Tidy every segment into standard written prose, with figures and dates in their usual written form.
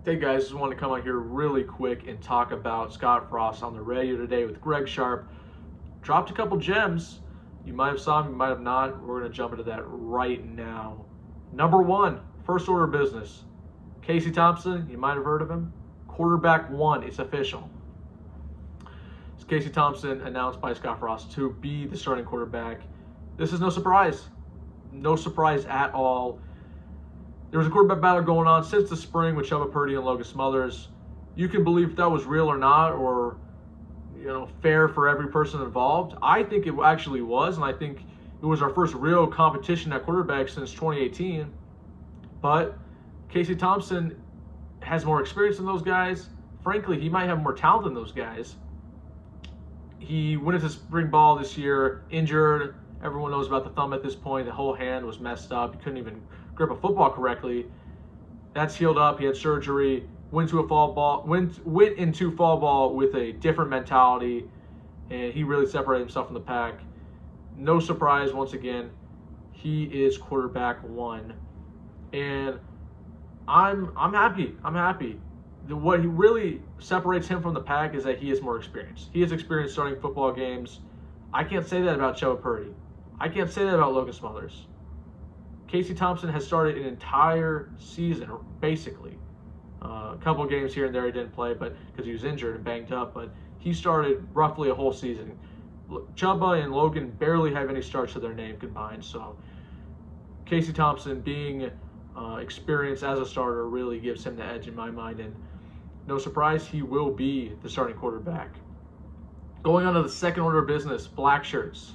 Hey guys, just wanted to come on here really quick and talk about Scott Frost on the radio today with Greg Sharp. Dropped a couple gems. You might have saw him, you might have not. We're going to jump into that right now. Number one, first order of business. Casey Thompson, you might have heard of him. Quarterback one, it's official. It's Casey Thompson announced by Scott Frost to be the starting quarterback. This is no surprise. No surprise at all. There was a quarterback battle going on since the spring with Chuba Purdy and Logan Smothers. You can believe if that was real or not, or fair for every person involved. I think it actually was, and I think it was our first real competition at quarterback since 2018. But Casey Thompson has more experience than those guys. Frankly, he might have more talent than those guys. He went into spring ball this year injured. Everyone knows about the thumb at this point. The whole hand was messed up. He couldn't even grip a football correctly. That's healed up. He had surgery. Went into fall ball with a different mentality, and he really separated himself from the pack. No surprise, once again, he is quarterback one, and I'm happy. I'm happy. What he really separates him from the pack is that he has more experience. He has experience starting football games. I can't say that about Chuba Purdy. I can't say that about Logan Smothers. Casey Thompson has started an entire season, basically. A couple of games here and there he didn't play, but because he was injured and banged up. But he started roughly a whole season. Chuba and Logan barely have any starts to their name combined. So Casey Thompson being experienced as a starter really gives him the edge in my mind. And no surprise, he will be the starting quarterback. Going on to the second order of business, Blackshirts.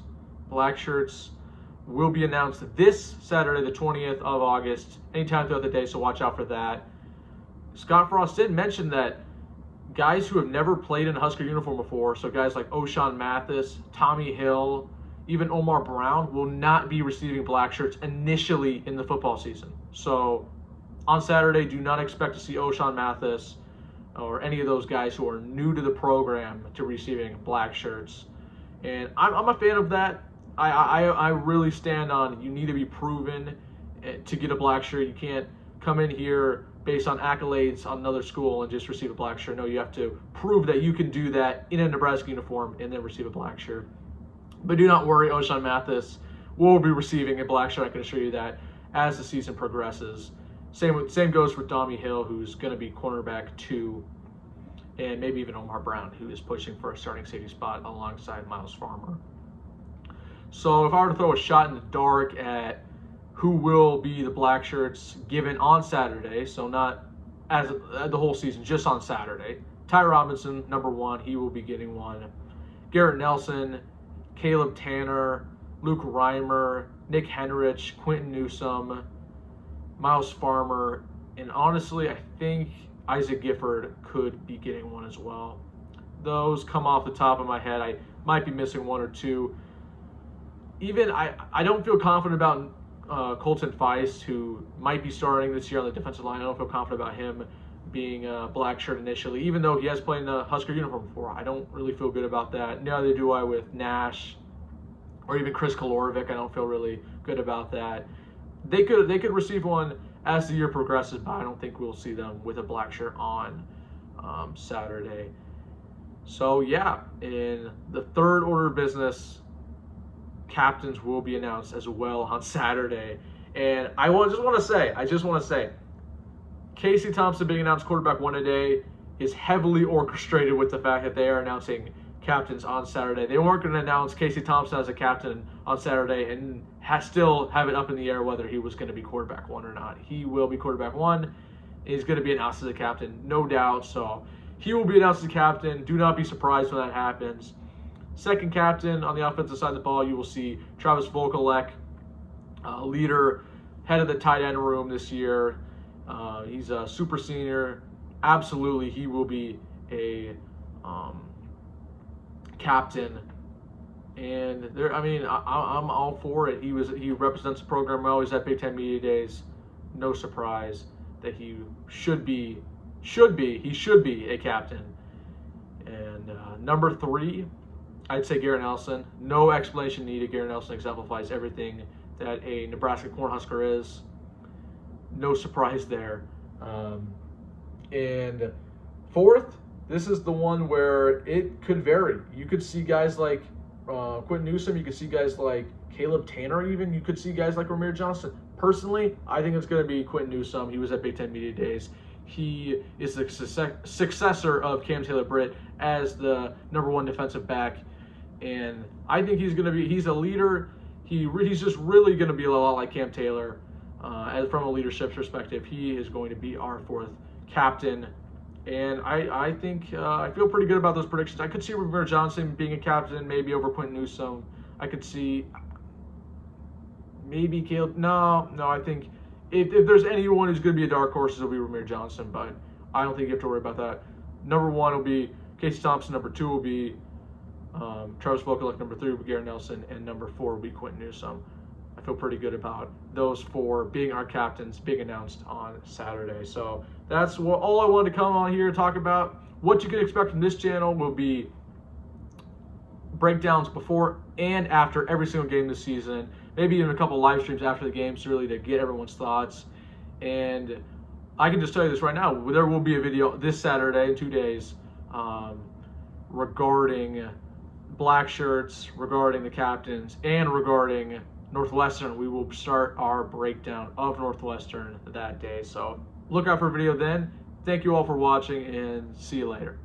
Blackshirts will be announced this Saturday, the 20th of August, anytime throughout the day, so watch out for that. Scott Frost did mention that guys who have never played in a Husker uniform before, so guys like O'Shawn Mathis, Tommy Hill, even Omar Brown, will not be receiving black shirts initially in the football season. So on Saturday, do not expect to see O'Shawn Mathis or any of those guys who are new to the program to receiving black shirts. And I'm a fan of that. I really stand on you need to be proven to get a black shirt. You can't come in here based on accolades on another school and just receive a black shirt. No, you have to prove that you can do that in a Nebraska uniform and then receive a black shirt. But do not worry, O'Shawn Mathis will be receiving a black shirt. I can assure you that as the season progresses. Same goes for Tommy Hill, who's going to be cornerback 2, and maybe even Omar Brown, who is pushing for a starting safety spot alongside Miles Farmer. So if I were to throw a shot in the dark at who will be the black shirts given on Saturday, so not as the whole season, just on Saturday, Ty Robinson, number 1, he will be getting one. Garrett Nelson, Caleb Tanner, Luke Reimer, Nick Henrich, Quentin Newsome, Miles Farmer, and honestly, I think Isaac Gifford could be getting one as well. Those come off the top of my head. I might be missing one or two. Even I don't feel confident about Colton Feist, who might be starting this year on the defensive line. I don't feel confident about him being a black shirt initially, even though he has played in a Husker uniform before. I don't really feel good about that. Neither do I with Nash or even Chris Kolorovic. I don't feel really good about that. They could receive one as the year progresses, but I don't think we'll see them with a black shirt on Saturday. So yeah, in the third order of business, captains will be announced as well on Saturday. And I just want to say, Casey Thompson being announced quarterback 1 today is heavily orchestrated with the fact that they are announcing captains on Saturday. They weren't going to announce Casey Thompson as a captain on Saturday and still have it up in the air whether he was going to be quarterback 1 or not. He will be quarterback 1. He's going to be announced as a captain, no doubt. So he will be announced as a captain. Do not be surprised when that happens. Second captain on the offensive side of the ball, you will see Travis Vokalek, leader, head of the tight end room this year. He's a super senior. Absolutely, he will be a captain. And there, I'm all for it. He represents the program well. He's at Big Ten Media Days. No surprise that he should be a captain. And number 3, I'd say Garrett Nelson. No explanation needed. Garrett Nelson exemplifies everything that a Nebraska Cornhusker is. No surprise there. And And fourth, this is the one where it could vary. You could see guys like Quentin Newsome. You could see guys like Caleb Tanner even. You could see guys like Ramir Johnson. Personally, I think it's going to be Quentin Newsome. He was at Big Ten Media Days. He is the successor of Cam Taylor-Britt as the #1 defensive back. And I think he's a leader. He's just really going to be a lot like Cam Taylor. From a leadership perspective, he is going to be our fourth captain. And I think I feel pretty good about those predictions. I could see Ramir Johnson being a captain, maybe over Quentin Newsome. I could see maybe Caleb. No, I think if there's anyone who's going to be a dark horse, it'll be Ramir Johnson. But I don't think you have to worry about that. #1 will be Casey Thompson. #2 will be Travis Vokalek. #3 will be Garrett Nelson. And #4 will be Quentin Newsome. I feel pretty good about those 4 being our captains, being announced on Saturday. So that's all I wanted to come on here and talk about. What you can expect from this channel will be breakdowns before and after every single game this season. Maybe even a couple live streams after the games, really, to get everyone's thoughts. And I can just tell you this right now, there will be a video this Saturday in 2 days regarding Blackshirts, regarding the captains, and regarding Northwestern. We will start our breakdown of Northwestern that day. So look out for a video then. Thank you all for watching, and see you later.